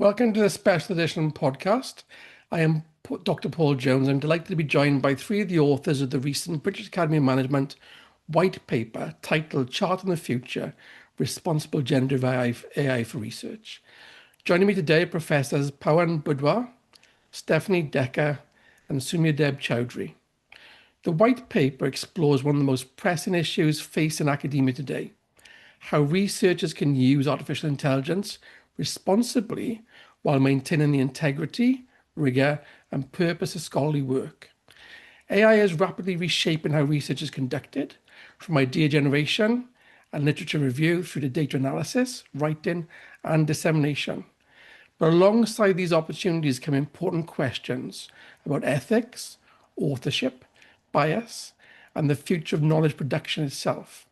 Welcome to the special edition podcast. I am Dr. Paul Jones. I'm delighted to be joined by three of the authors of the recent British Academy of Management white paper titled Charting the Future, Responsible Generative AI for Research. Joining me today are Professors Pawan Budhwar, Stephanie Decker, and Soumyadeb Chowdhury. The white paper explores one of the most pressing issues facing academia today: how researchers can use artificial intelligence responsibly while maintaining the integrity, rigor, and purpose of scholarly work. AI is rapidly reshaping how research is conducted, from idea generation and literature review through to data analysis, writing, and dissemination. But alongside these opportunities come important questions about ethics, authorship, bias, and the future of knowledge production itself.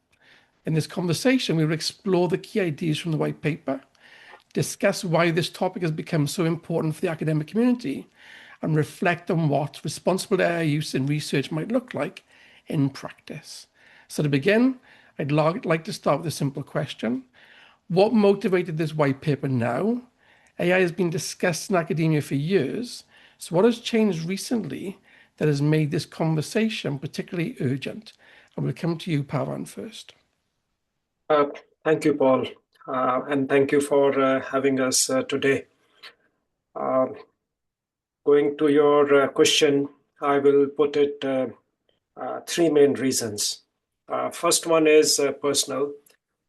In this conversation, we will explore the key ideas from the white paper, discuss why this topic has become so important for the academic community, and reflect on what responsible AI use in research might look like in practice. So to begin, I'd like to start with a simple question. What motivated this white paper now? AI has been discussed in academia for years, so what has changed recently that has made this conversation particularly urgent? I will come to you, Pawan, first. Thank you, Paul, and thank you for having us today. Going to your question, I will put it three main reasons. First one is personal,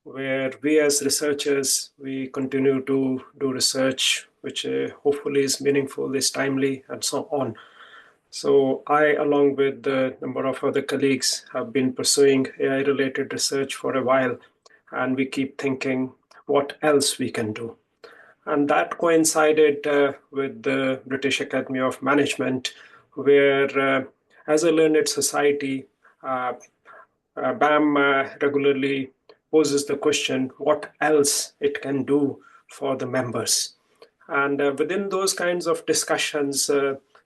where we as researchers, we continue to do research, which hopefully is meaningful, is timely, and so on. So I, along with a number of other colleagues, have been pursuing AI-related research for a while, and we keep thinking what else we can do. And that coincided with the British Academy of Management, where as a learned society, BAM regularly poses the question, what else it can do for the members? And within those kinds of discussions,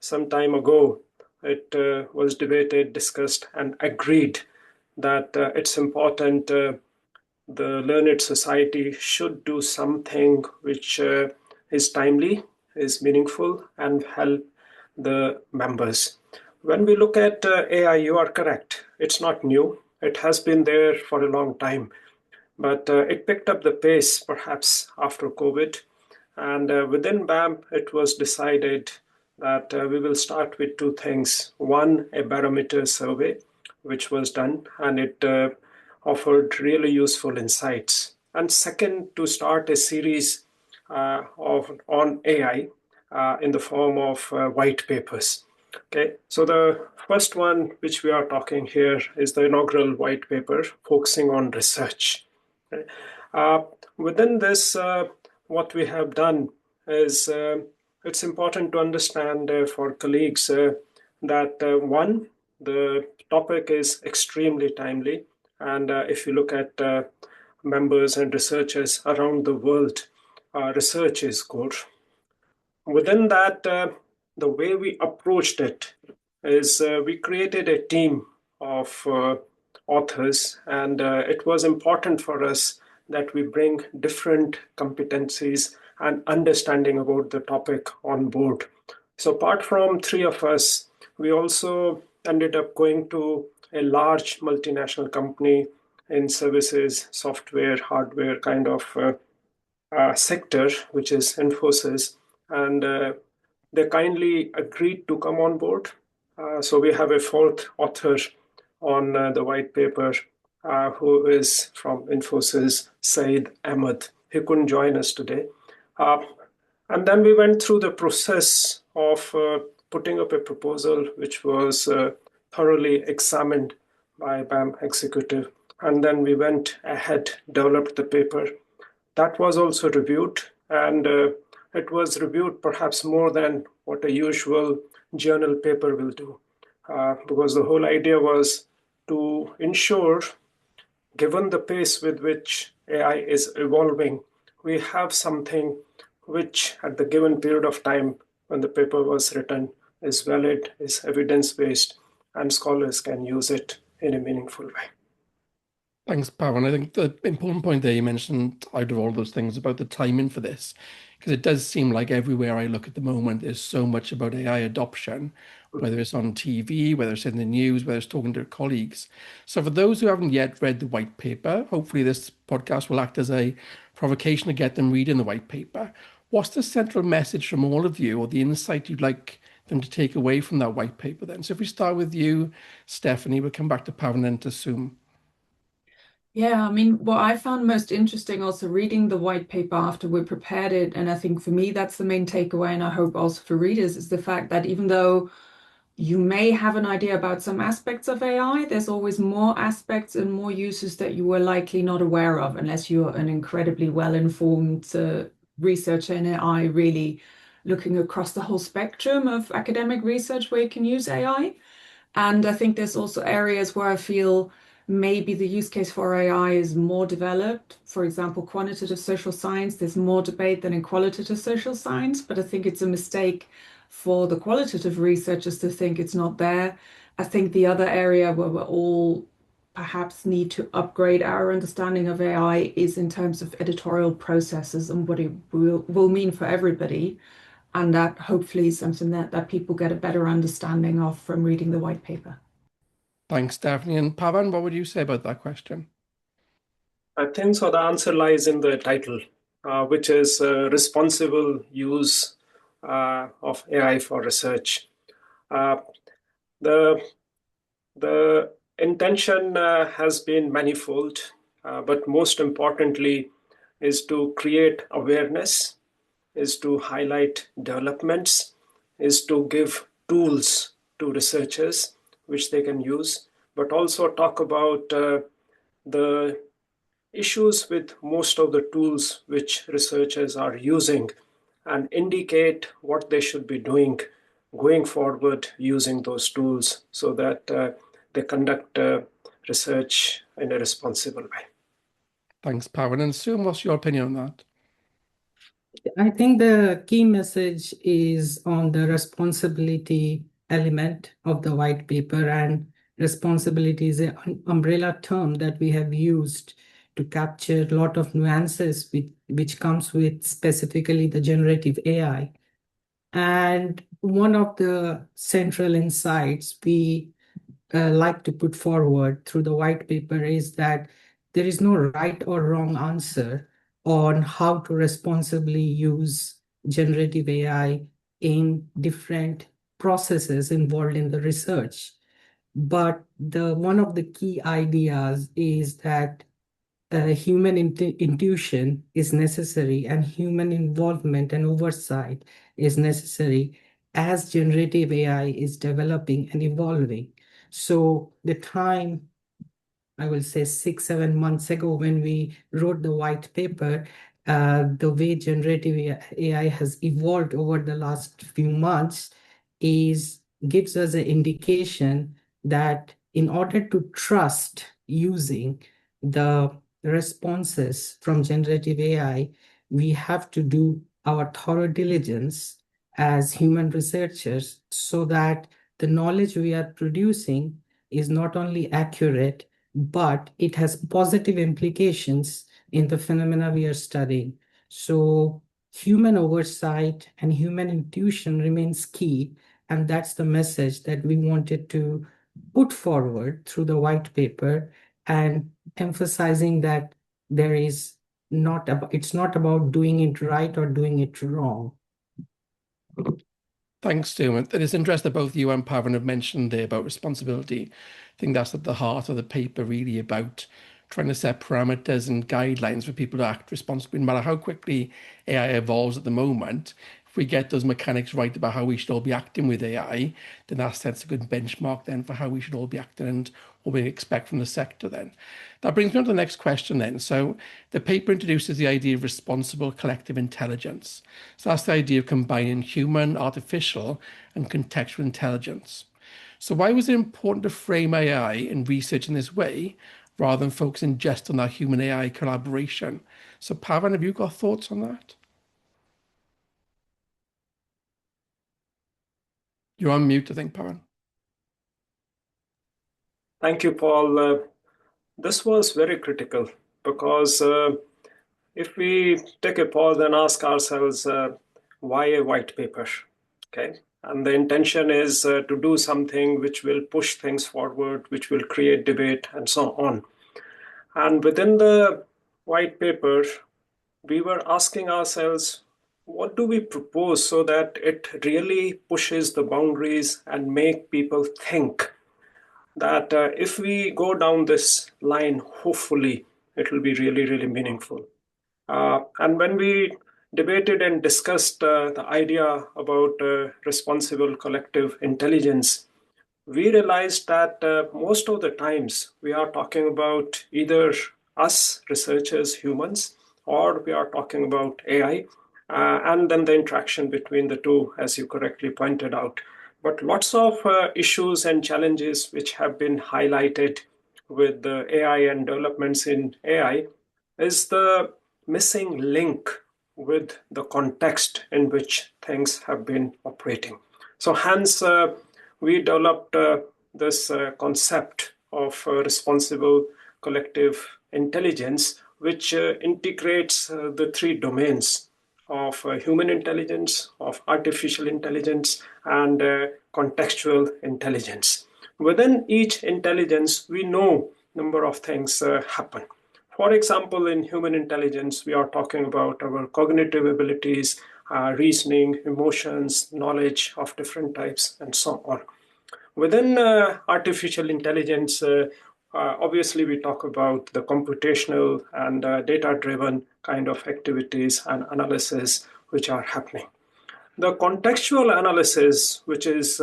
some time ago, it was debated, discussed, and agreed that it's important the learned society should do something which is timely, is meaningful, and help the members. When we look at AI, you are correct. It's not new. It has been there for a long time. But it picked up the pace perhaps after COVID. And within BAM, it was decided that we will start with two things. One, a barometer survey, which was done, and it offered really useful insights. And second, to start a series on AI in the form of white papers. Okay, so the first one which we are talking here is the inaugural white paper focusing on research. Okay. Within this, what we have done is it's important to understand for colleagues that one, the topic is extremely timely. And if you look at members and researchers around the world, research is good. Within that, the way we approached it is we created a team of authors, and it was important for us that we bring different competencies and understanding about the topic on board. So apart from three of us, we also ended up going to a large multinational company in services, software, hardware kind of sector, which is Infosys, and they kindly agreed to come on board. So we have a fourth author on the white paper who is from Infosys, Saeed Ahmed. He couldn't join us today. And then we went through the process of putting up a proposal which was thoroughly examined by BAM executive. And then we went ahead, developed the paper. That was also reviewed, and it was reviewed perhaps more than what a usual journal paper will do, because the whole idea was to ensure, given the pace with which AI is evolving, we have something which at the given period of time when the paper was written is valid, is evidence-based, and scholars can use it in a meaningful way. Thanks, Pawan. I think the important point there you mentioned out of all those things about the timing for this Because it does seem like everywhere I look at the moment, there's so much about AI adoption, whether it's on TV, whether it's in the news, whether it's talking to colleagues. So for those who haven't yet read the white paper, hopefully this podcast will act as a provocation to get them reading the white paper. What's the central message from all of you, or the insight you'd like them to take away from that white paper then? So if we start with you, Stephanie, we'll come back to Pavan and to Soum. Yeah, I mean, what I found most interesting also reading the white paper after we prepared it, and I think for me that's the main takeaway, and I hope also for readers, is the fact that even though you may have an idea about some aspects of AI, there's always more aspects and more uses that you were likely not aware of unless you're an incredibly well-informed researcher in AI, really looking across the whole spectrum of academic research where you can use AI. And I think there's also areas where I feel maybe the use case for AI is more developed. For example, quantitative social science, there's more debate than in qualitative social science, but I think it's a mistake for the qualitative researchers to think it's not there. I think the other area where we all perhaps need to upgrade our understanding of AI is in terms of editorial processes and what it will mean for everybody. And that hopefully is something that people get a better understanding of from reading the white paper. Thanks, Stephanie. And Pavan, what would you say about that question? I think so. The answer lies in the title, which is responsible use of AI for research. Uh, the the intention has been manifold, but most importantly, is to create awareness, is to highlight developments, is to give tools to researchers which they can use, but also talk about the issues with most of the tools which researchers are using and indicate what they should be doing going forward using those tools so that they conduct research in a responsible way. Thanks, Pavan. And Soum, what's your opinion on that? I think the key message is on the responsibility element of the white paper, and responsibility is an umbrella term that we have used to capture a lot of nuances which comes with specifically the generative AI. And one of the central insights we like to put forward through the white paper is that there is no right or wrong answer on how to responsibly use generative AI in different processes involved in the research. But one of the key ideas is that human intuition is necessary, and human involvement and oversight is necessary as generative AI is developing and evolving. So the time, I will say 6, 7 months ago, when we wrote the white paper, the way generative AI has evolved over the last few months gives us an indication that in order to trust using the responses from generative AI, we have to do our thorough diligence as human researchers so that the knowledge we are producing is not only accurate, but it has positive implications in the phenomena we are studying. So human oversight and human intuition remains key, and that's the message that we wanted to put forward through the white paper, and emphasizing that it's not about doing it right or doing it wrong. Thanks, Stu. And it's interesting that both you and Pavan have mentioned there about responsibility. I think that's at the heart of the paper, really, about trying to set parameters and guidelines for people to act responsibly. No matter how quickly AI evolves at the moment, if we get those mechanics right about how we should all be acting with AI, then that sets a good benchmark then for how we should all be acting and what we expect from the sector then. That brings me on to the next question then. So the paper introduces the idea of responsible collective intelligence. So that's the idea of combining human, artificial, and contextual intelligence. So why was it important to frame AI in research in this way rather than focusing just on that human AI collaboration? So Pavan, have you got thoughts on that? You're on mute, I think, Pavan. Thank you, Paul. This was very critical because if we take a pause and ask ourselves, why a white paper? Okay. And the intention is to do something which will push things forward, which will create debate, and so on. And within the white paper, we were asking ourselves, what do we propose so that it really pushes the boundaries and make people think that if we go down this line, hopefully it will be really, really meaningful. And when we debated and discussed the idea about responsible collective intelligence, we realized that most of the times we are talking about either us, researchers, humans, or we are talking about AI, and then the interaction between the two, as you correctly pointed out. But lots of issues and challenges which have been highlighted with the AI and developments in AI is the missing link with the context in which things have been operating. So hence, we developed this concept of responsible collective intelligence, which integrates the three domains of human intelligence, of artificial intelligence, and contextual intelligence. Within each intelligence, we know a number of things happen. For example, in human intelligence, we are talking about our cognitive abilities, reasoning, emotions, knowledge of different types, and so on. Within artificial intelligence, obviously, we talk about the computational and data-driven kind of activities and analysis which are happening. The contextual analysis, which is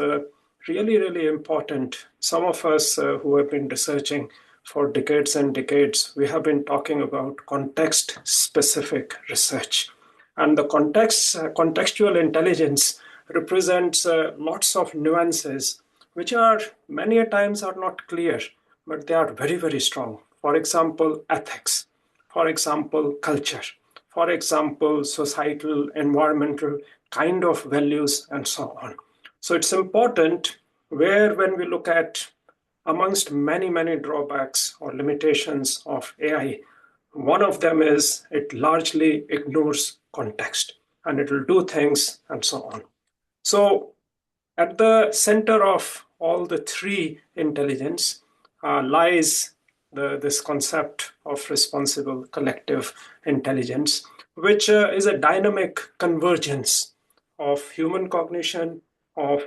really, really important. Some of us who have been researching for decades and decades, we have been talking about context-specific research. And the contextual intelligence represents lots of nuances, which are many a times are not clear, but they are very, very strong. For example, ethics. For example, culture. For example, societal, environmental kind of values, and so on. So it's important where when we look at amongst many, many drawbacks or limitations of AI, one of them is it largely ignores context and it will do things and so on. So at the center of all the three intelligence lies this concept of responsible collective intelligence, which is a dynamic convergence of human cognition, of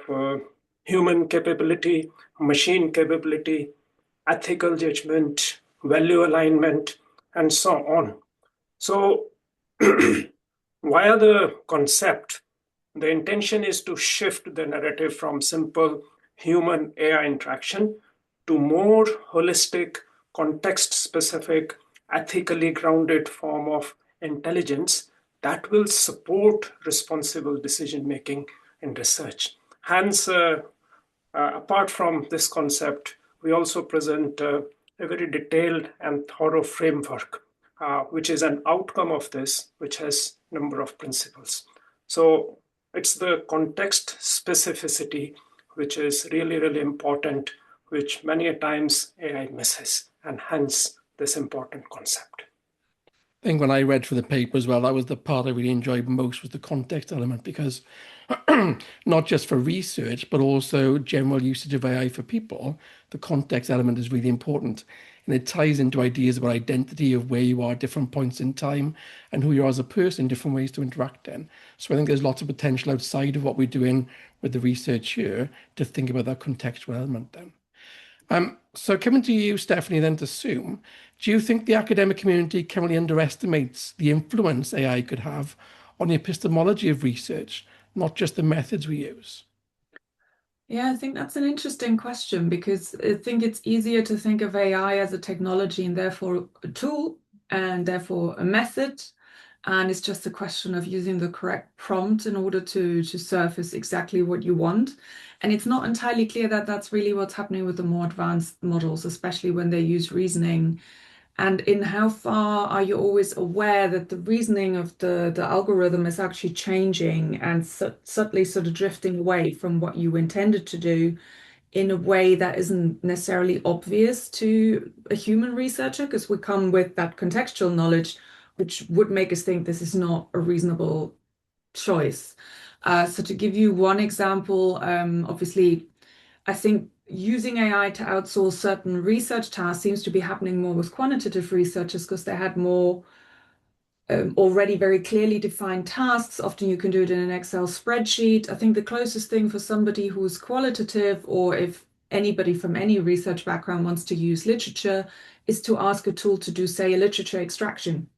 human capability, machine capability, ethical judgment, value alignment, and so on. So, via the concept, the intention is to shift the narrative from simple human AI interaction to more holistic, context specific, ethically grounded form of intelligence that will support responsible decision making in research. Hence, apart from this concept, we also present a very detailed and thorough framework, which is an outcome of this, which has a number of principles. So it's the context specificity, which is really, really important, which many a times AI misses, and hence this important concept. I think when I read through the paper as well, that was the part I really enjoyed most, was the context element, because not just for research, but also general usage of AI for people, the context element is really important. And it ties into ideas about identity, of where you are at different points in time and who you are as a person, different ways to interact in. So I think there's lots of potential outside of what we're doing with the research here to think about that contextual element then. So coming to you, Stephanie, then to Soum, do you think the academic community currently underestimates the influence AI could have on the epistemology of research, not just the methods we use? Yeah, I think that's an interesting question, because I think it's easier to think of AI as a technology and therefore a tool and therefore a method. And it's just a question of using the correct prompt in order to surface exactly what you want. And it's not entirely clear that that's really what's happening with the more advanced models, especially when they use reasoning. And in how far are you always aware that the reasoning of the algorithm is actually changing and subtly sort of drifting away from what you intended to do in a way that isn't necessarily obvious to a human researcher, because we come with that contextual knowledge which would make us think this is not a reasonable choice. So to give you one example, obviously, I think using AI to outsource certain research tasks seems to be happening more with quantitative researchers because they had more already very clearly defined tasks. Often you can do it in an Excel spreadsheet. I think the closest thing for somebody who's qualitative, or if anybody from any research background wants to use literature, is to ask a tool to do, say, a literature extraction,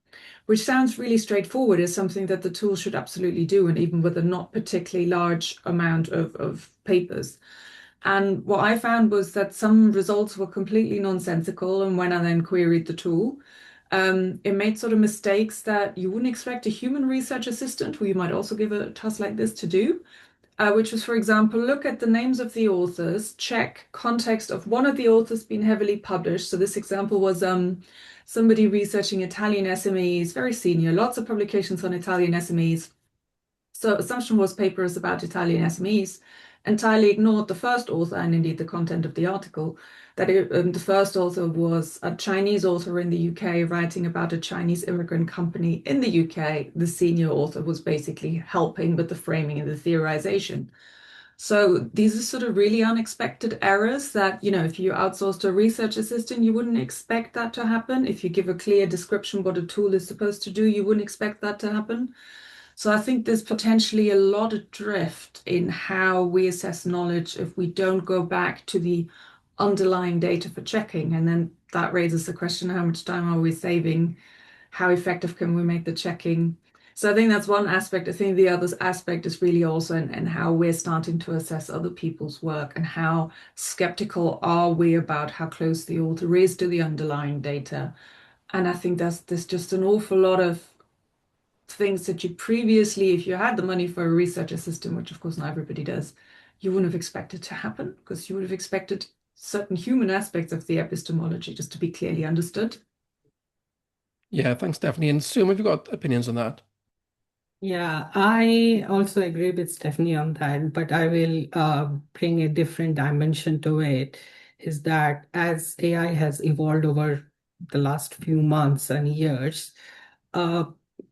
which sounds really straightforward, is something that the tool should absolutely do, and even with a not particularly large amount of papers. And what I found was that some results were completely nonsensical, and when I then queried the tool, it made sort of mistakes that you wouldn't expect a human research assistant, who you might also give a task like this to do, which was, for example, look at the names of the authors, check context of one of the authors being heavily published. So this example was somebody researching Italian SMEs, very senior, lots of publications on Italian SMEs. So assumption was papers about Italian SMEs, entirely ignored the first author and indeed the content of the article, that the first author was a Chinese author in the UK writing about a Chinese immigrant company in the UK. The senior author was basically helping with the framing and the theorization. So these are sort of really unexpected errors that, if you outsourced a research assistant, you wouldn't expect that to happen. If you give a clear description what a tool is supposed to do, you wouldn't expect that to happen. So I think there's potentially a lot of drift in how we assess knowledge if we don't go back to the underlying data for checking. And then that raises the question, how much time are we saving? How effective can we make the checking? So I think that's one aspect. I think the other aspect is really also in how we're starting to assess other people's work, and how skeptical are we about how close the author is to the underlying data. And I think there's just an awful lot of things that you previously, if you had the money for a research assistant, which of course not everybody does, you wouldn't have expected to happen, because you would have expected certain human aspects of the epistemology just to be clearly understood. Yeah, thanks, Stephanie. And Sue, have you got opinions on that? Yeah, I also agree with Stephanie on that, but I will bring a different dimension to it. Is that as AI has evolved over the last few months and years,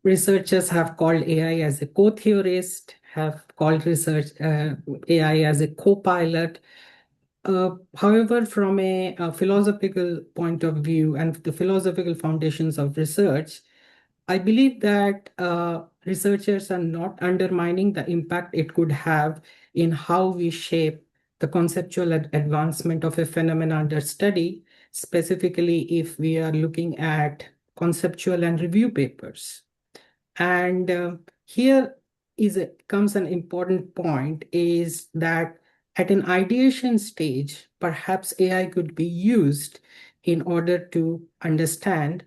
researchers have called AI as a co-theorist, have called AI as a co-pilot. However, from a philosophical point of view and the philosophical foundations of research, I believe that researchers are not undermining the impact it could have in how we shape the conceptual advancement of a phenomenon under study, specifically if we are looking at conceptual and review papers. And here comes an important point, is that at an ideation stage, perhaps AI could be used in order to understand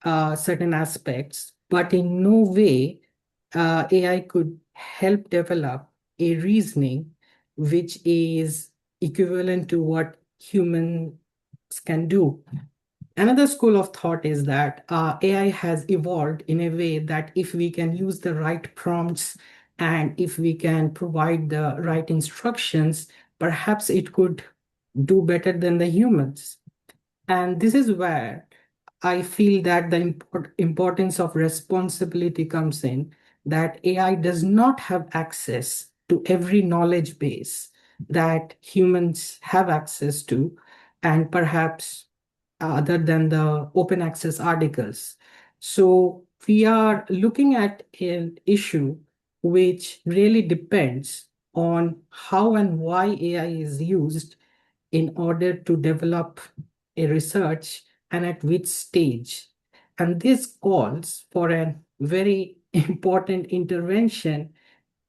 certain aspects, but in no way AI could help develop a reasoning which is equivalent to what humans can do. Another school of thought is that AI has evolved in a way that if we can use the right prompts and if we can provide the right instructions, perhaps it could do better than the humans. And this is where I feel that the importance of responsibility comes in, that AI does not have access to every knowledge base that humans have access to, and perhaps other than the open access articles. So we are looking at an issue which really depends on how and why AI is used in order to develop a research and at which stage. And this calls for a very important intervention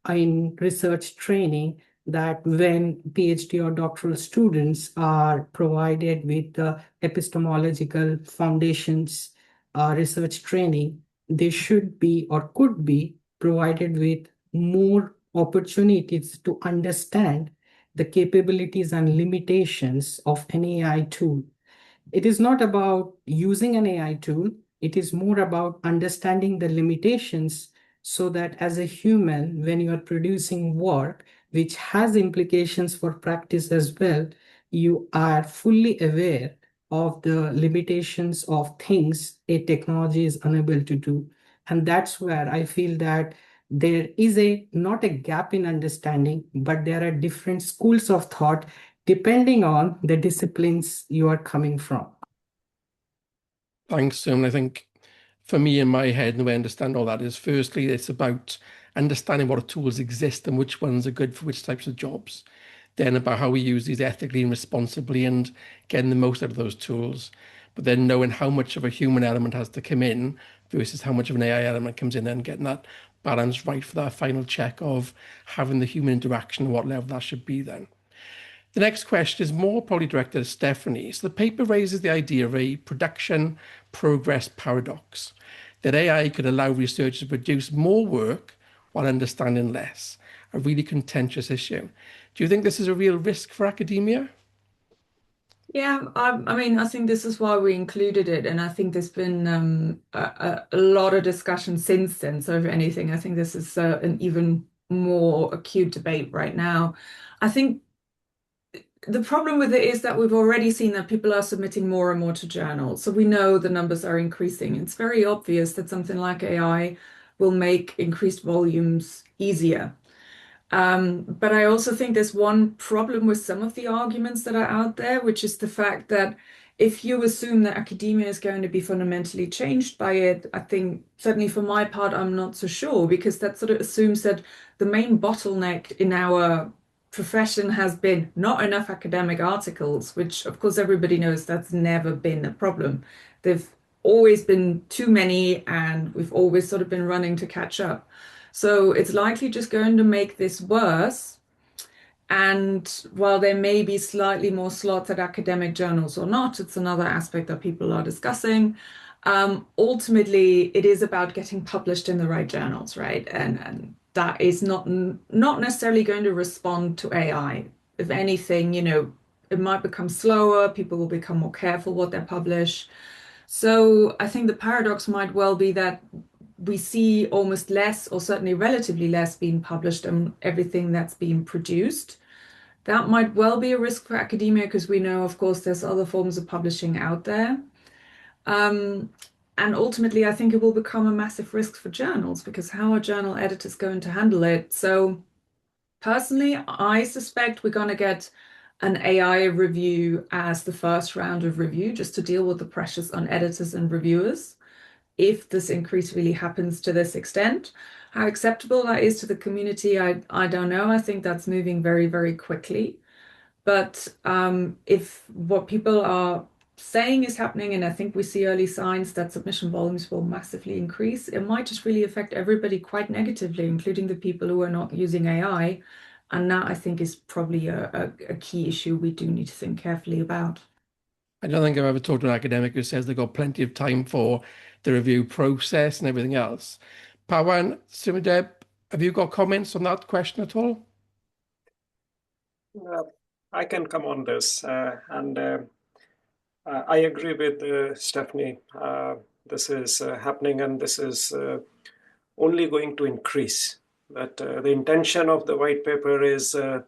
in research training, that when PhD or doctoral students are provided with the epistemological foundations research training, they should be or could be provided with more opportunities to understand the capabilities and limitations of an AI tool. It is not about using an AI tool, it is more about understanding the limitations, so that as a human, when you are producing work which has implications for practice as well, you are fully aware of the limitations of things a technology is unable to do. And that's where I feel that there is not a gap in understanding, but there are different schools of thought depending on the disciplines you are coming from. Thanks, Soum. I think for me in my head, and the way I understand all that is, firstly, it's about understanding what tools exist and which ones are good for which types of jobs. Then about how we use these ethically and responsibly and getting the most out of those tools. But then knowing how much of a human element has to come in versus how much of an AI element comes in, and getting that balance right for that final check of having the human interaction and what level that should be then. The next question is more probably directed at Stephanie. So the paper raises the idea of a production progress paradox, that AI could allow researchers to produce more work while understanding less, a really contentious issue. Do you think this is a real risk for academia? Yeah, I mean, I think this is why we included it, and I think there's been a lot of discussion since then. So if anything, I think this is an even more acute debate right now. I think the problem with it is that we've already seen that people are submitting more and more to journals. So we know the numbers are increasing. It's very obvious that something like AI will make increased volumes easier. But I also think there's one problem with some of the arguments that are out there, which is the fact that if you assume that academia is going to be fundamentally changed by it, I think certainly for my part, I'm not so sure, because that sort of assumes that the main bottleneck in our profession has been not enough academic articles, which of course everybody knows that's never been a problem. There've always been too many, and we've always sort of been running to catch up. So it's likely just going to make this worse. And while there may be slightly more slots at academic journals or not, it's another aspect that people are discussing. Ultimately, it is about getting published in the right journals, right? And that is not necessarily going to respond to AI. If anything, it might become slower, people will become more careful what they publish. So I think the paradox might well be that we see almost less, or certainly relatively less, being published on everything that's being produced. That might well be a risk for academia, because we know, of course, there's other forms of publishing out there. And ultimately, I think it will become a massive risk for journals, because how are journal editors going to handle it? So personally, I suspect we're going to get an AI review as the first round of review, just to deal with the pressures on editors and reviewers, if this increase really happens to this extent. How acceptable that is to the community, I don't know. I think that's moving very, very quickly. But if what people are saying is happening, and I think we see early signs that submission volumes will massively increase, it might just really affect everybody quite negatively, including the people who are not using AI. And that, I think, is probably a key issue we do need to think carefully about. I don't think I've ever talked to an academic who says they've got plenty of time for the review process and everything else. Pawan, Soumyadeb, have you got comments on that question at all? I can come on this, and I agree with Stephanie. This is happening, and this is only going to increase. But the intention of the white paper is to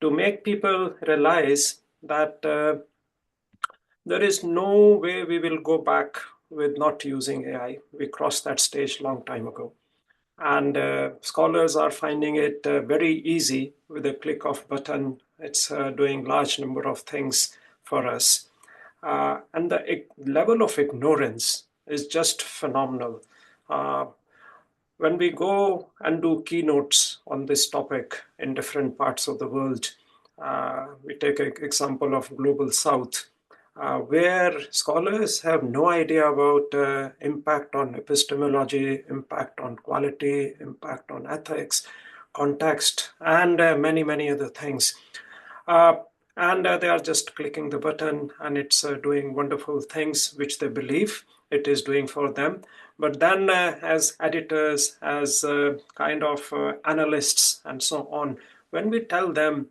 make people realize that there is no way we will go back with not using AI. We crossed that stage long time ago. And scholars are finding it very easy with a click of button. It's doing large number of things for us. And the level of ignorance is just phenomenal. When we go and do keynotes on this topic in different parts of the world, we take an example of Global South, where scholars have no idea about impact on epistemology, impact on quality, impact on ethics, context, and many, many other things. And they are just clicking the button, and it's doing wonderful things which they believe it is doing for them. But then as editors, as kind of analysts and so on, when we tell them,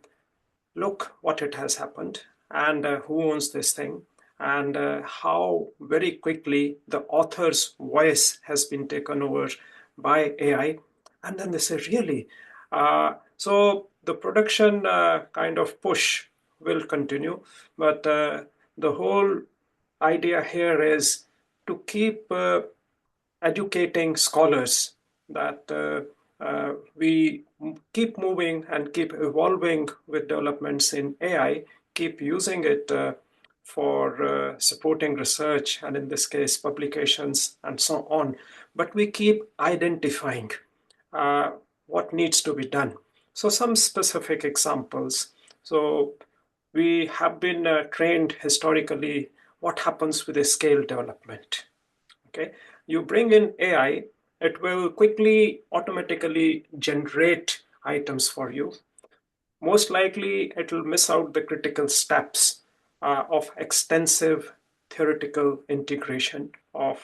look what it has happened, and who owns this thing, and how very quickly the author's voice has been taken over by AI. And then they say, really? So the production kind of push will continue. But the whole idea here is to keep educating scholars that we keep moving and keep evolving with developments in AI, keep using it for supporting research and in this case publications and so on. But we keep identifying what needs to be done. So some specific examples. So we have been trained historically what happens with a scale development. Okay, you bring in AI, it will quickly automatically generate items for you. Most likely it will miss out the critical steps of extensive theoretical integration of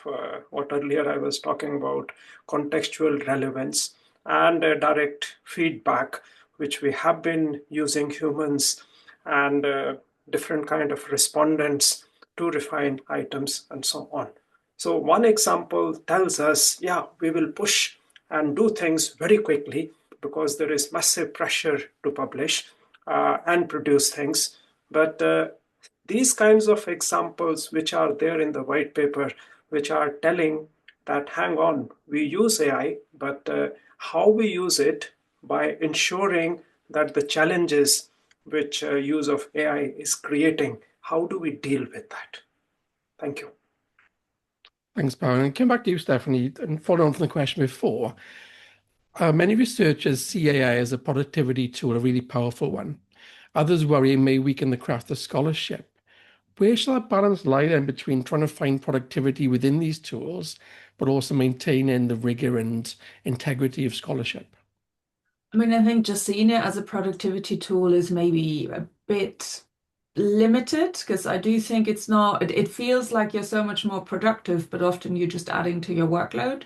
what earlier I was talking about, contextual relevance and direct feedback, which we have been using humans and different kind of respondents to refine items and so on. So one example tells us, yeah, we will push and do things very quickly because there is massive pressure to publish and produce things. But these kinds of examples which are there in the white paper, which are telling that, hang on, we use AI, but how we use it by ensuring that the challenges which use of AI is creating, how do we deal with that? Thank you. Thanks, Pawan. And come back to you, Stephanie, and follow on from the question before. Many researchers see AI as a productivity tool, a really powerful one. Others worry it may weaken the craft of scholarship. Where shall that balance lie then between trying to find productivity within these tools, but also maintaining the rigor and integrity of scholarship? I mean, I think just seeing it as a productivity tool is maybe a bit limited, because I do think it's not, it feels like you're so much more productive, but often you're just adding to your workload.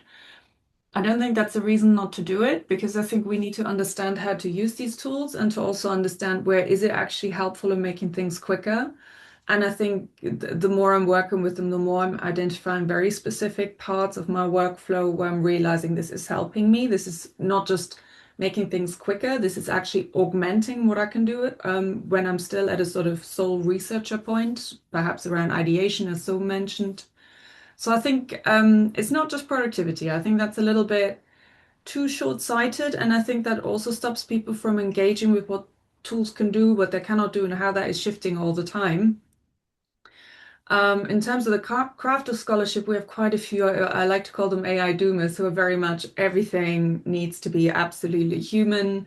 I don't think that's a reason not to do it, because I think we need to understand how to use these tools and to also understand where is it actually helpful in making things quicker. And I think the more I'm working with them, the more I'm identifying very specific parts of my workflow where I'm realizing this is helping me. This is not just making things quicker. This is actually augmenting what I can do when I'm still at a sort of sole researcher point, perhaps around ideation, as Soum mentioned. So I think it's not just productivity. I think that's a little bit too short-sighted, and I think that also stops people from engaging with what tools can do, what they cannot do, and how that is shifting all the time. In terms of the craft of scholarship, we have quite a few, I like to call them AI doomers, who are very much everything needs to be absolutely human.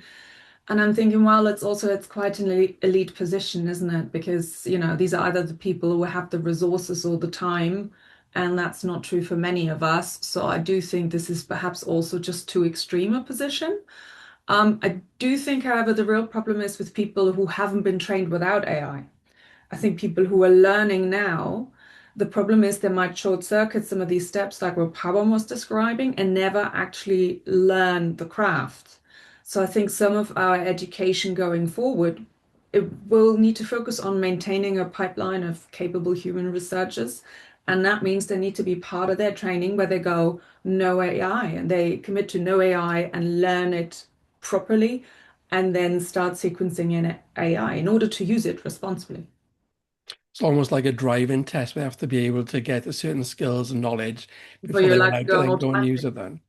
And I'm thinking, well, it's quite an elite position, isn't it? Because, these are either the people who have the resources all the time, and that's not true for many of us. So I do think this is perhaps also just too extreme a position. I do think, however, the real problem is with people who haven't been trained without AI. I think people who are learning now, the problem is they might short circuit some of these steps, like what Pawan was describing, and never actually learn the craft. So I think some of our education going forward, it will need to focus on maintaining a pipeline of capable human researchers. And that means they need to be part of their training where they go, no AI, and they commit to no AI and learn it properly, and then start sequencing in AI in order to use it responsibly. It's almost like a driving test. We have to be able to get a certain skills and knowledge before you're they're allowed allowed to to go then go and use it then.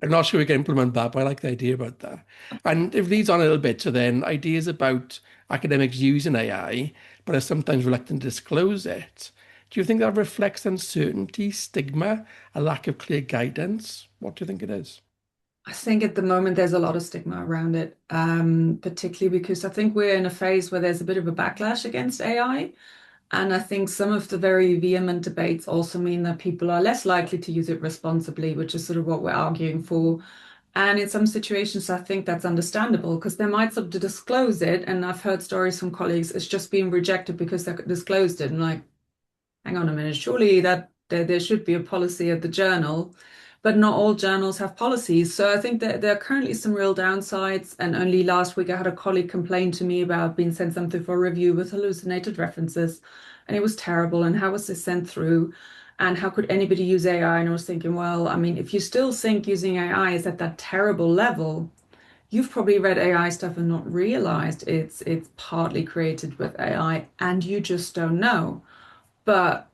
I'm not sure we can implement that, but I like the idea about that. And it leads on a little bit to then ideas about academics using AI, but are sometimes reluctant to disclose it. Do you think that reflects uncertainty, stigma, a lack of clear guidance? What do you think it is? I think at the moment there's a lot of stigma around it, particularly because I think we're in a phase where there's a bit of a backlash against AI. And I think some of the very vehement debates also mean that people are less likely to use it responsibly, which is sort of what we're arguing for. And in some situations, I think that's understandable because they might sort of disclose it. And I've heard stories from colleagues, it's just being rejected because they disclosed it. And like, hang on a minute, surely that there should be a policy at the journal, but not all journals have policies. So I think that there are currently some real downsides. And only last week I had a colleague complain to me about being sent something for review with hallucinated references, and it was terrible. And how was this sent through? And how could anybody use AI? And I was thinking, well, I mean, if you still think using AI is at that terrible level, you've probably read AI stuff and not realized it's partly created with AI and you just don't know. But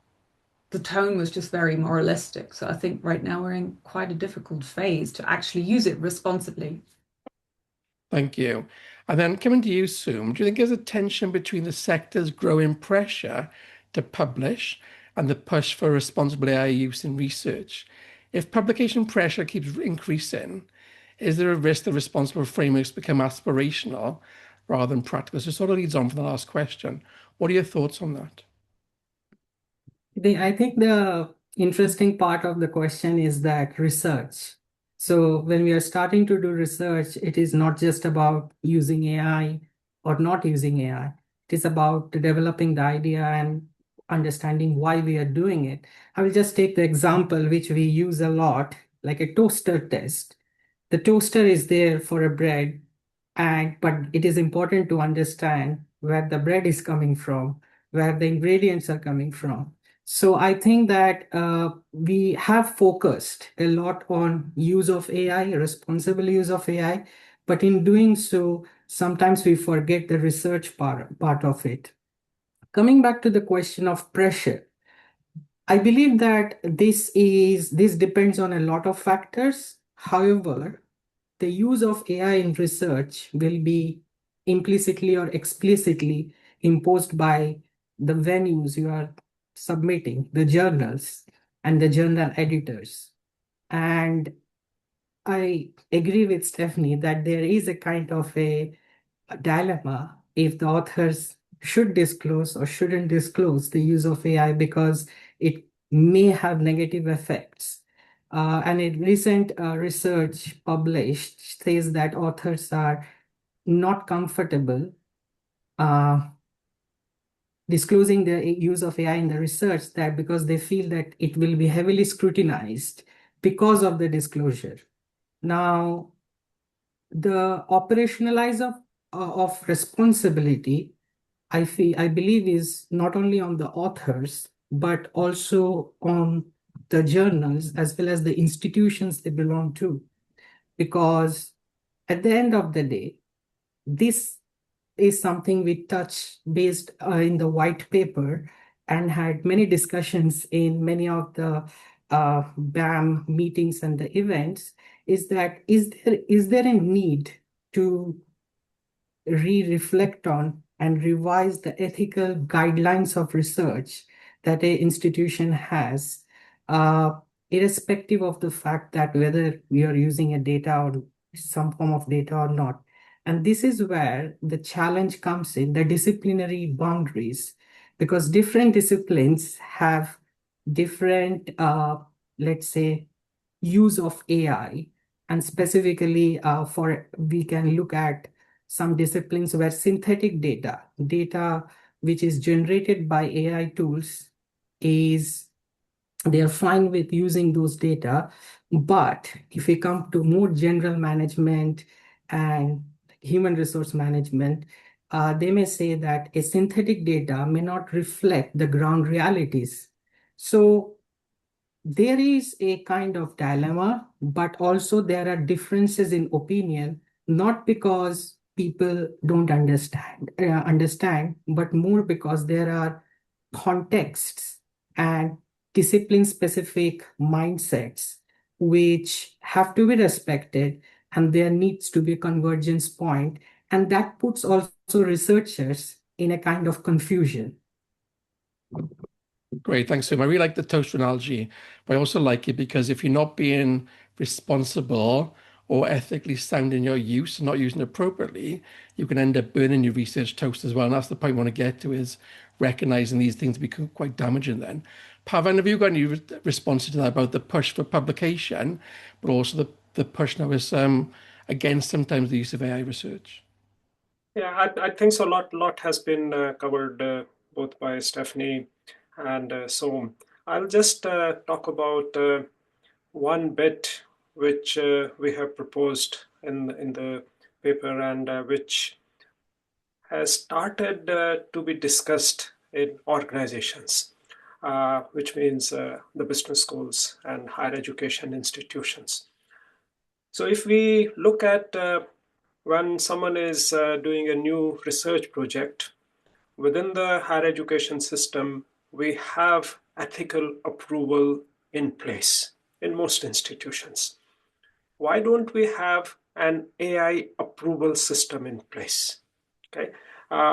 the tone was just very moralistic. So I think right now we're in quite a difficult phase to actually use it responsibly. Thank you. And then coming to you, Soum, do you think there's a tension between the sector's growing pressure to publish and the push for responsible AI use in research? If publication pressure keeps increasing, is there a risk that responsible frameworks become aspirational rather than practical? So it sort of leads on from the last question. What are your thoughts on that? I think the interesting part of the question is that research. So when we are starting to do research, it is not just about using AI or not using AI. It is about developing the idea and understanding why we are doing it. I will just take the example which we use a lot, like a toaster test. The toaster is there for a bread, but it is important to understand where the bread is coming from, where the ingredients are coming from. So I think that we have focused a lot on use of AI, responsible use of AI, but in doing so, sometimes we forget the research part of it. Coming back to the question of pressure, I believe that this depends on a lot of factors. However, the use of AI in research will be implicitly or explicitly imposed by the venues you are submitting, the journals and the journal editors. And I agree with Stephanie that there is a kind of a dilemma if the authors should disclose or shouldn't disclose the use of AI because it may have negative effects. And a recent research published says that authors are not comfortable disclosing the use of AI in the research that because they feel that it will be heavily scrutinized because of the disclosure. Now, the of responsibility, I believe is not only on the authors, but also on the journals as well as the institutions they belong to. Because at the end of the day, this is something we touched based in the white paper and had many discussions in many of the BAM meetings and the events, is that is there a need to reflect on and revise the ethical guidelines of research that an institution has, irrespective of the fact that whether we are using a data or some form of data or not. And this is where the challenge comes in, the disciplinary boundaries, because different disciplines have different, let's say, use of AI. And specifically, we can look at some disciplines where synthetic data which is generated by AI tools, they are fine with using those data. But if we come to more general management and human resource management, they may say that a synthetic data may not reflect the ground realities. So there is a kind of dilemma, but also there are differences in opinion, not because people don't understand, but more because there are contexts and discipline-specific mindsets which have to be respected, and there needs to be a convergence point, and that puts also researchers in a kind of confusion. Great, thanks, Soum. I really like the toaster analogy, but I also like it because if you're not being responsible or ethically sound in your use and not using it appropriately, you can end up burning your research toast as well. And that's the point I want to get to, is recognizing these things become quite damaging then. Pavan, have you got any responses to that about the push for publication, but also the push now is against sometimes the use of AI research? Yeah, I think so. Lot has been covered both by Stephanie and Soum. I'll just talk about one bit which we have proposed in the paper and which has started to be discussed in organizations, which means the business schools and higher education institutions. So if we look at when someone is doing a new research project, within the higher education system, we have ethical approval in place in most institutions. Why don't we have an AI approval system in place? Okay,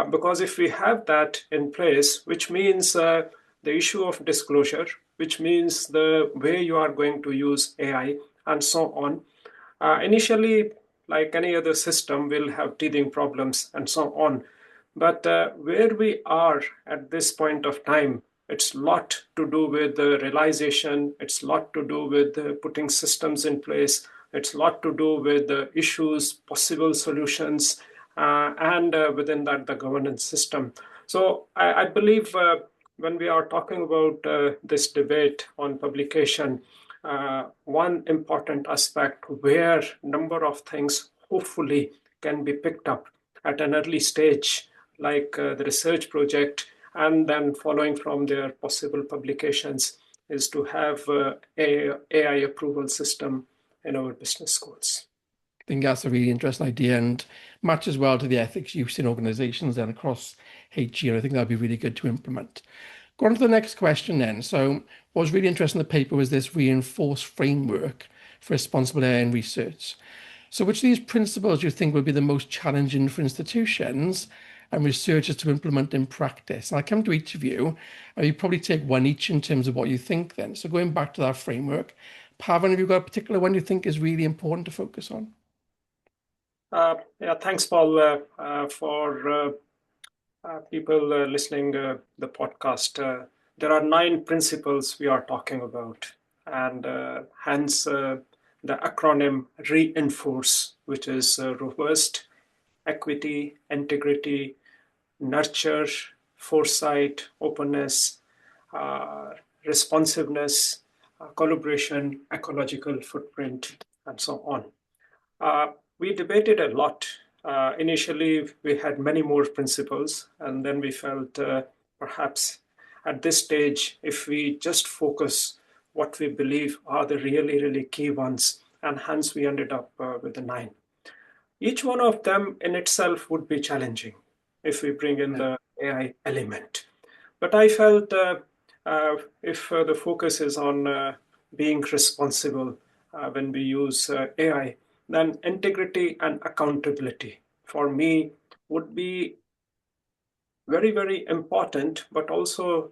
because if we have that in place, which means the issue of disclosure, which means the way you are going to use AI and so on. Initially, like any other system, will have teething problems and so on. But where we are at this point of time, it's a lot to do with the realization. It's a lot to do with putting systems in place. It's a lot to do with the issues, possible solutions, and within that, the governance system. So I believe when we are talking about this debate on publication, one important aspect where number of things hopefully can be picked up at an early stage, like the research project, and then following from their possible publications, is to have a AI approval system in our business schools. I think that's a really interesting idea and matches well to the ethics use in organizations and across HE. And I think that'd be really good to implement. Go on to the next question then. So what was really interesting in the paper was this reinforced framework for responsible AI in research. So which of these principles do you think would be the most challenging for institutions and researchers to implement in practice? And I'll come to each of you, and you probably take one each in terms of what you think then. So going back to that framework, Pavan, have you got a particular one you think is really important to focus on? Yeah, thanks, Paul, for people listening the podcast. There are 9 principles we are talking about, and hence the acronym REINFORCE, which is robust, equity, integrity, nurture, foresight, openness, responsiveness, collaboration, ecological footprint, and so on. We debated a lot. Initially, we had many more principles, and then we felt perhaps at this stage, if we just focus what we believe are the really, really key ones, and hence we ended up with the 9. Each one of them in itself would be challenging if we bring in the AI element. But I felt if the focus is on being responsible when we use AI, then integrity and accountability for me would be very, very important, but also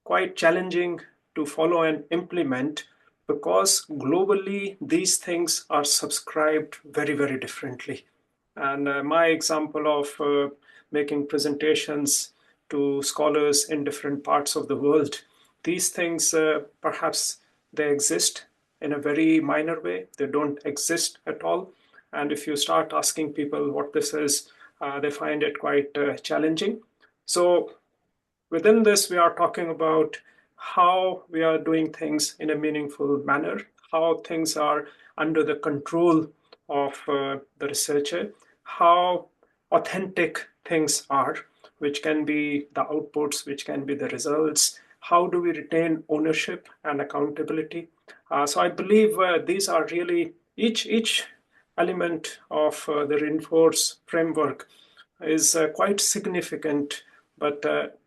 quite challenging to follow and implement, because globally these things are subscribed very, very differently. And my example of making presentations to scholars in different parts of the world, these things perhaps they exist in a very minor way. They don't exist at all. And if you start asking people what this is, they find it quite challenging. So within this, we are talking about how we are doing things in a meaningful manner, how things are under the control of the researcher, how authentic things are, which can be the outputs, which can be the results, how do we retain ownership and accountability. So I believe these are really, each element of the reinforce framework is quite significant, but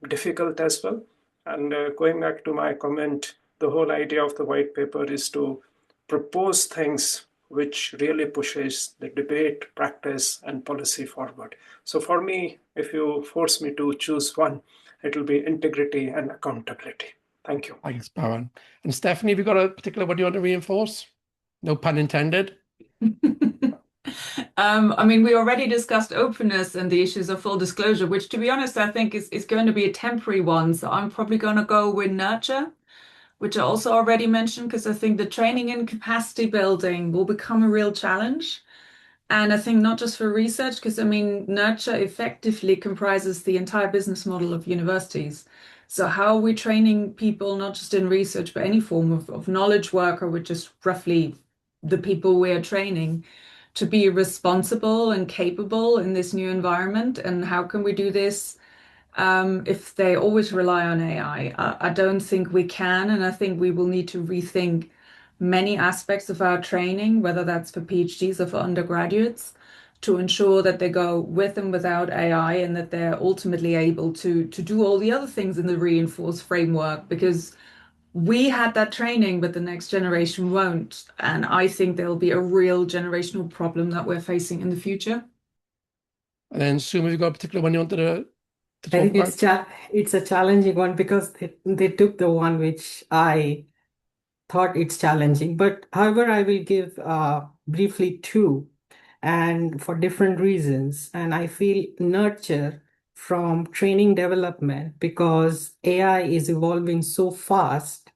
difficult as well. And going back to my comment, the whole idea of the white paper is to propose things which really pushes the debate, practice, and policy forward. So for me, if you force me to choose one, it will be integrity and accountability. Thank you. Thanks, Pawan. And Stephanie, have you got a particular one you want to reinforce? No pun intended. I mean, we already discussed openness and the issues of full disclosure, which, to be honest, I think is going to be a temporary one. So I'm probably going to go with nurture, which I also already mentioned, because I think the training and capacity building will become a real challenge. And I think not just for research, because I mean, nurture effectively comprises the entire business model of universities. So how are we training people, not just in research, but any form of knowledge worker, which is roughly the people we are training, to be responsible and capable in this new environment? And how can we do this if they always rely on AI? I don't think we can, and I think we will need to rethink many aspects of our training, whether that's for PhDs or for undergraduates, to ensure that they go with and without AI, and that they're ultimately able to do all the other things in the reinforced framework, because we had that training, but the next generation won't. And I think there'll be a real generational problem that we're facing in the future. And then, Sue, have you got a particular one you wanted to I talk think about? it's a challenging one because they took the one which I thought it's challenging. But however, I will give briefly two, and for different reasons. And I feel nurture from training development because AI is evolving so fast.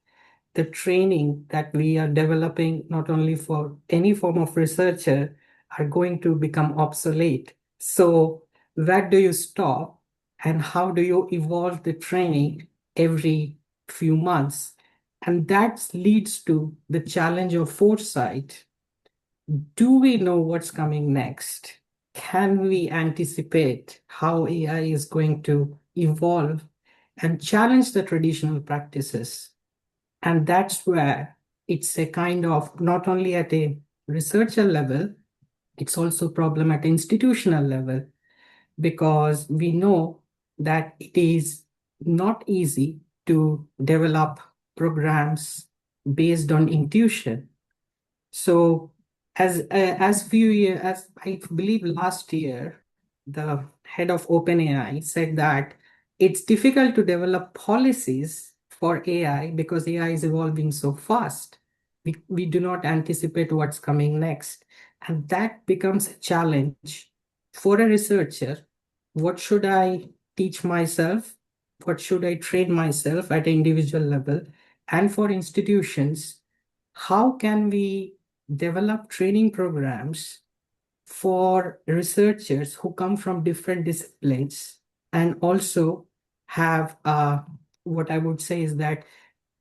The training that we are developing, not only for any form of researcher, are going to become obsolete. So where do you stop and how do you evolve the training every few months? And that leads to the challenge of foresight. Do we know what's coming next? Can we anticipate how AI is going to evolve and challenge the traditional practices? And that's where it's a kind of not only at a researcher level, it's also problem at institutional level, because we know that it is not easy to develop programs based on intuition. So as I believe last year, the head of OpenAI said that it's difficult to develop policies for AI because AI is evolving so fast. We do not anticipate what's coming next. And that becomes a challenge for a researcher. What should I teach myself? What should I train myself at an individual level? And for institutions, how can we develop training programs for researchers who come from different disciplines and also have what I would say is that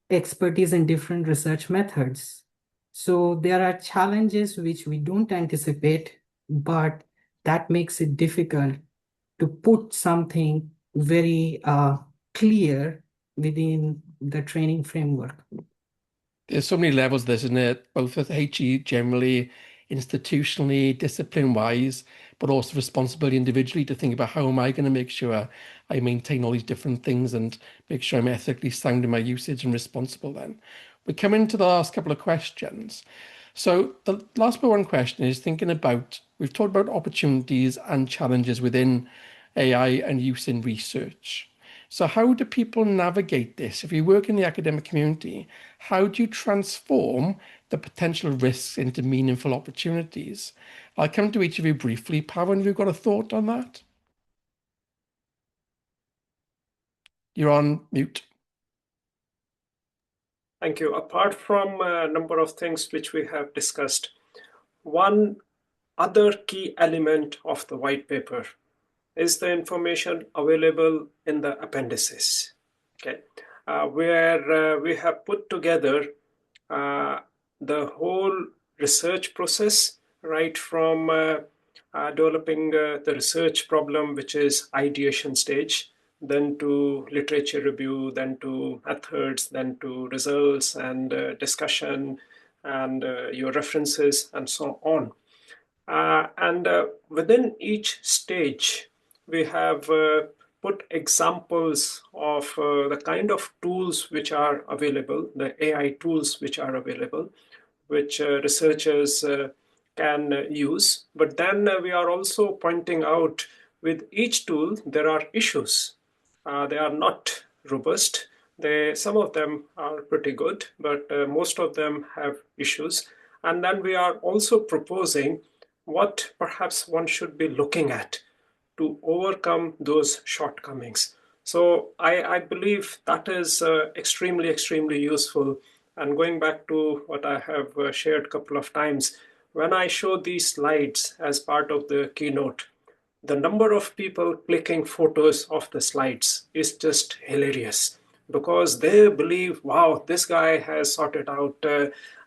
expertise in different research methods. So there are challenges which we don't anticipate, but that makes it difficult to put something very clear within the training framework. There's so many levels of this, isn't it? Both with HE generally, institutionally, discipline-wise, but also responsibility individually to think about how am I going to make sure I maintain all these different things and make sure I'm ethically sound in my usage and responsible then. We come into the last couple of questions. So the last but one question is thinking about, we've talked about opportunities and challenges within AI and use in research. So how do people navigate this? If you work in the academic community, how do you transform the potential risks into meaningful opportunities? I'll come to each of you briefly. Pawan, have you got a thought on that? You're on mute. Thank you. Apart from a number of things which we have discussed, one other key element of the white paper is the information available in the appendices, okay, where we have put together the whole research process, right from developing the research problem, which is ideation stage, then to literature review, then to methods, then to results and discussion and your references and so on. And within each stage, we have put examples of the kind of tools which are available, the AI tools which are available, which researchers can use. But then we are also pointing out with each tool, there are issues. They are not robust. Some of them are pretty good, but most of them have issues. And then we are also proposing what perhaps one should be looking at to overcome those shortcomings. So I believe that is extremely, extremely useful. And going back to what I have shared a couple of times, when I show these slides as part of the keynote, the number of people clicking photos of the slides is just hilarious because they believe, wow, this guy has sorted out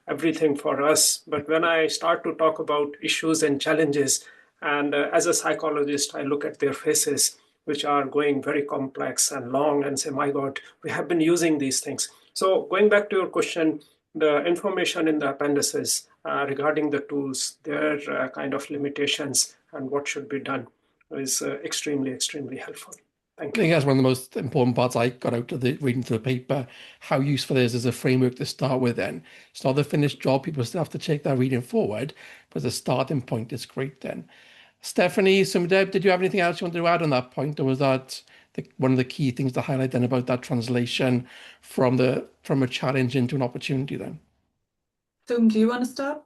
everything for us. But when I start to talk about issues and challenges, and as a psychologist, I look at their faces, which are going very complex and long, and say, my God, we have been using these things. So going back to your question, the information in the appendices regarding the tools, their kind of limitations, and what should be done is extremely, extremely helpful. Thank I think you. that's one of the most important parts I got out of the reading through the paper, how useful it is as a framework to start with then. It's not the finished job, people still have to take that reading forward, but as a starting point, it's great then. Stephanie, Soumyadeb, did you have anything else you wanted to add on that point, or was that one of the key things to highlight then about that translation from a challenge into an opportunity then? Soum, do you want to start?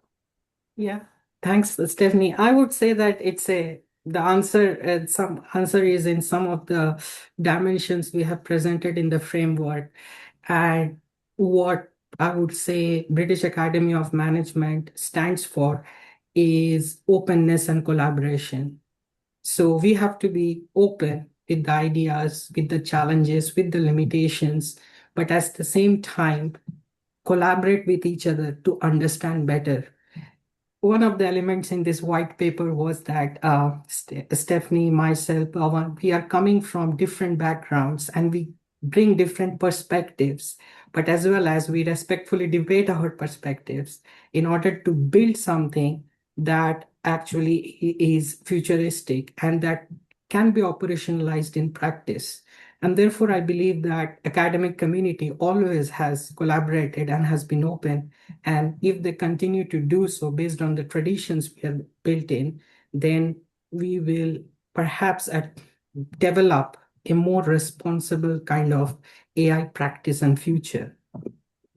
Yeah, thanks, Stephanie. I would say that the answer, some answer is in some of the dimensions we have presented in the framework. And what I would say British Academy of Management stands for is openness and collaboration. So we have to be open with the ideas, with the challenges, with the limitations, but at the same time, collaborate with each other to understand better. One of the elements in this white paper was that Stephanie, myself, Pawan, we are coming from different backgrounds and we bring different perspectives, but as well as we respectfully debate our perspectives in order to build something that actually is futuristic and that can be operationalized in practice. And therefore, I believe that academic community always has collaborated and has been open. And if they continue to do so based on the traditions we have built in, then we will perhaps develop a more responsible kind of AI practice and future.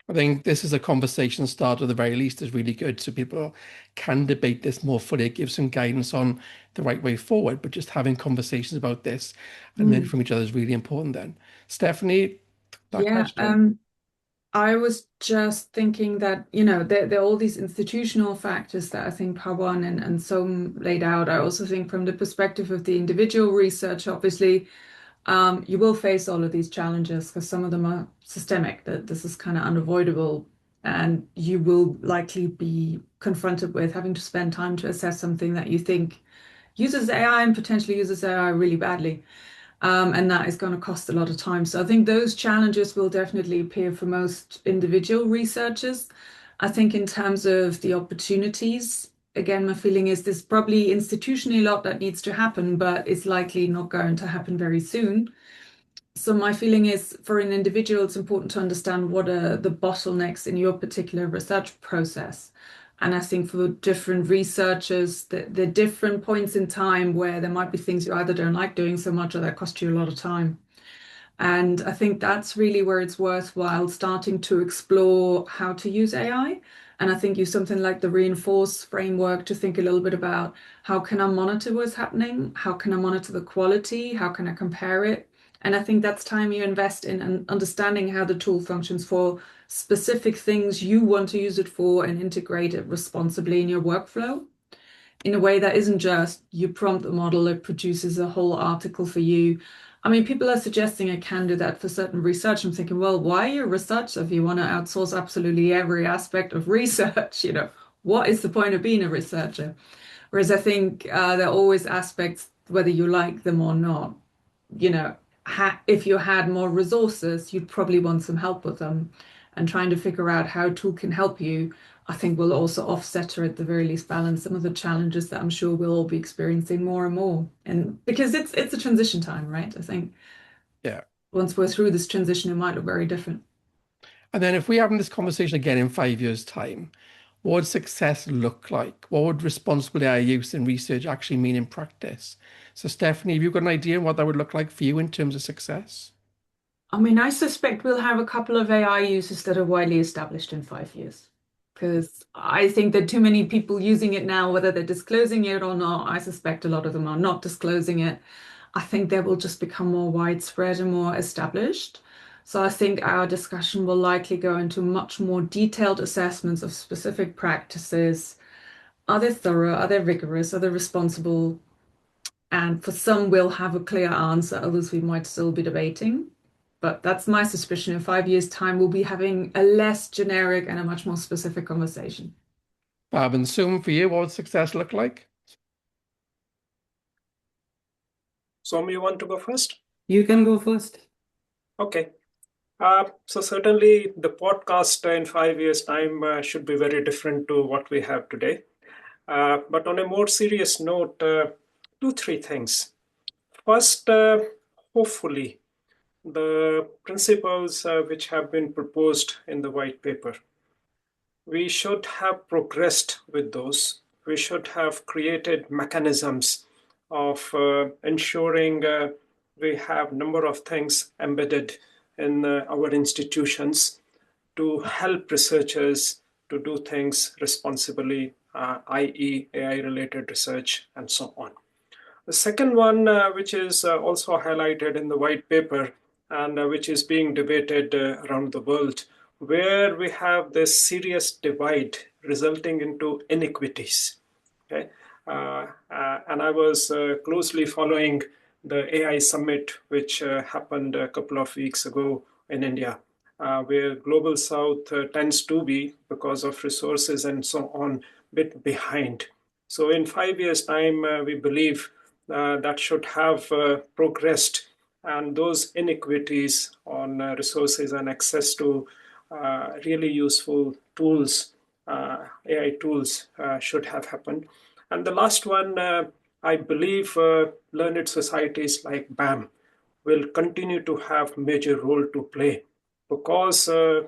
I think this is a conversation start at the very least is really good, so people can debate this more fully. It gives some guidance on the right way forward, but just having conversations about this and learning from each other is really important then. Stephanie, that question? I was just thinking that, there are all these institutional factors that I think Pawan and Soum laid out. I also think from the perspective of the individual research, obviously, you will face all of these challenges because some of them are systemic, that this is kind of unavoidable. And you will likely be confronted with having to spend time to assess something that you think uses AI and potentially uses AI really badly. And that is going to cost a lot of time. So I think those challenges will definitely appear for most individual researchers. I think in terms of the opportunities, again, my feeling is there's probably institutionally a lot that needs to happen, but it's likely not going to happen very soon. So my feeling is for an individual, it's important to understand what are the bottlenecks in your particular research process. And I think for different researchers, the different points in time where there might be things you either don't like doing so much or that cost you a lot of time. And I think that's really where it's worthwhile starting to explore how to use AI. And I think use something like the reinforce framework to think a little bit about how can I monitor what's happening? How can I monitor the quality? How can I compare it? And I think that's time you invest in understanding how the tool functions for specific things you want to use it for and integrate it responsibly in your workflow in a way that isn't just you prompt the model, it produces a whole article for you. I mean, people are suggesting I can do that for certain research. I'm thinking, well, why are you a researcher if you want to outsource absolutely every aspect of research? What is the point of being a researcher? Whereas I think there are always aspects, whether you like them or not, if you had more resources, you'd probably want some help with them. And trying to figure out how a tool can help you, I think will also offset or at the very least balance some of the challenges that I'm sure we'll all be experiencing more and more. And because it's a transition time, right? I think once we're through this transition, it might look very different. And then if we're having this conversation again in 5 years' time, what would success look like? What would responsible AI use in research actually mean in practice? So Stephanie, have you got an idea what that would look like for you in terms of success? I mean, I suspect we'll have a couple of AI uses that are widely established in 5 years. Because I think that too many people using it now, whether they're disclosing it or not, I suspect a lot of them are not disclosing it. I think they will just become more widespread and more established. So I think our discussion will likely go into much more detailed assessments of specific practices. Are they thorough? Are they rigorous? Are they responsible? And for some, we'll have a clear answer, others we might still be debating. But that's my suspicion. In 5 years' time, we'll be having a less generic and a much more specific conversation. Bob and Soum, for you, what would success look like? Soum, you want to go first? You can go first. Okay. So certainly the podcast in 5 years' time should be very different to what we have today. But on a more serious note, two, three things. First, hopefully, the principles which have been proposed in the white paper, we should have progressed with those. We should have created mechanisms of ensuring we have number of things embedded in our institutions to help researchers to do things responsibly, i.e. AI-related research and so on. The second one, which is also highlighted in the white paper and which is being debated around the world, where we have this serious divide resulting into inequities. Okay, and I was closely following the AI summit, which happened a couple of weeks ago in India, where Global South tends to be, because of resources and so on, bit behind. So in 5 years' time, we believe that should have progressed, and those inequities on resources and access to really useful tools, AI tools, should have happened. And the last one, I believe learned societies like BAM will continue to have major role to play, because the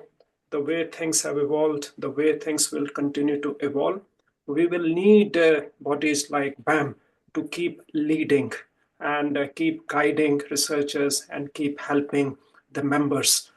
way things have evolved, the way things will continue to evolve, we will need bodies like BAM to keep leading and keep guiding researchers and keep helping the members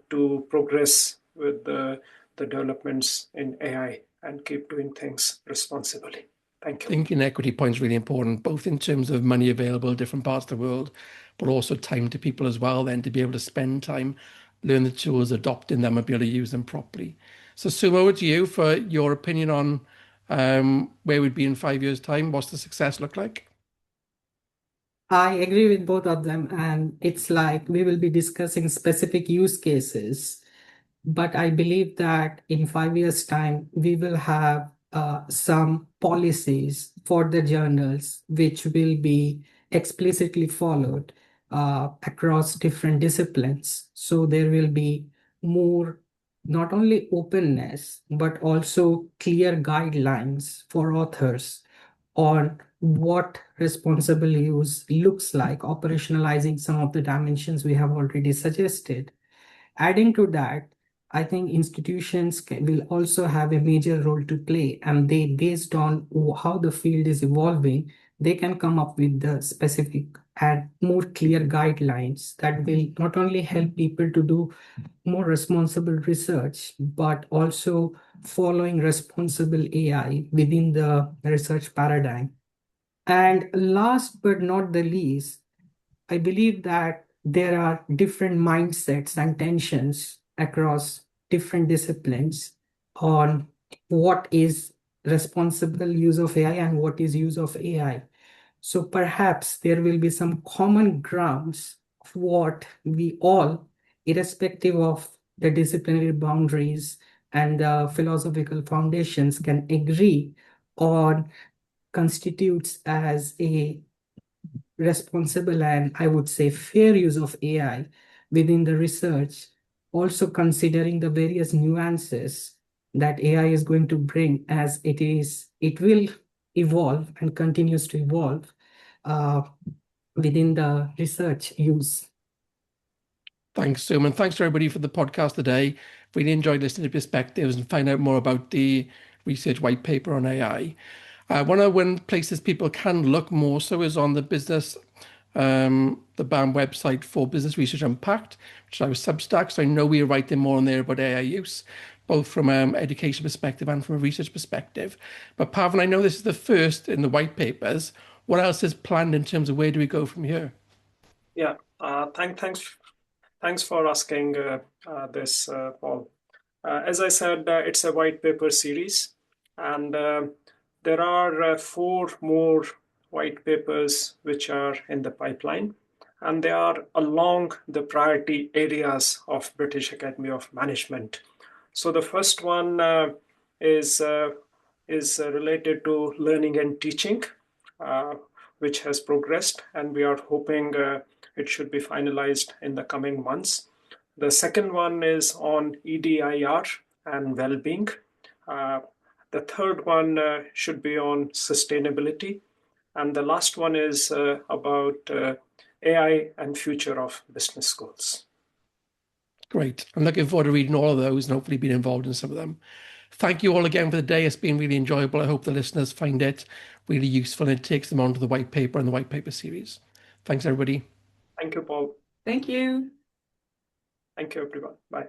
to progress with the developments in AI and keep doing things responsibly. Thank you. I think inequity point is really important, both in terms of money available in different parts of the world, but also time to people as well, then to be able to spend time, learn the tools, adopting them and be able to use them properly. So Suma, over to you for your opinion on where we'd be in 5 years' time. What's the success look like? I agree with both of them, and it's like we will be discussing specific use cases, but I believe that in 5 years' time, we will have some policies for the journals which will be explicitly followed across different disciplines. So there will be more, not only openness, but also clear guidelines for authors on what responsible use looks like, operationalizing some of the dimensions we have already suggested. Adding to that, I think institutions will also have a major role to play, and they, based on how the field is evolving, they can come up with the specific and more clear guidelines that will not only help people to do more responsible research, but also following responsible AI within the research paradigm. And last but not the least, I believe that there are different mindsets and tensions across different disciplines on what is responsible use of AI and what is use of AI. So perhaps there will be some common grounds of what we all, irrespective of the disciplinary boundaries and the philosophical foundations, can agree on constitutes as a responsible and I would say fair use of AI within the research, also considering the various nuances that AI is going to bring as it will evolve and continues to evolve within the research use. Thanks, Sum, and thanks to everybody for the podcast today. Really enjoyed listening to perspectives and find out more about the research white paper on AI. One of the places people can look more so is on the business, the BAM website for Business Research Impact, which I was Substack. So I know we're writing more on there about AI use, both from an education perspective and from a research perspective. But Pavan, I know this is the first in the white papers. What else is planned in terms of where do we go from here? Yeah, thanks for asking this, Paul. As I said, it's a white paper series, and there are 4 more white papers which are in the pipeline, and they are along the priority areas of British Academy of Management. So the first one is related to learning and teaching, which has progressed, and we are hoping it should be finalized in the coming months. The second one is on EDIR and well-being. The third one should be on sustainability. And the last one is about AI and future of business goals. Great. I'm looking forward to reading all of those and hopefully being involved in some of them. Thank you all again for the day. It's been really enjoyable. I hope the listeners find it really useful and it takes them onto the white paper and the white paper series. Thanks, everybody. Thank you, Paul. Thank you. Thank you, everyone. Bye.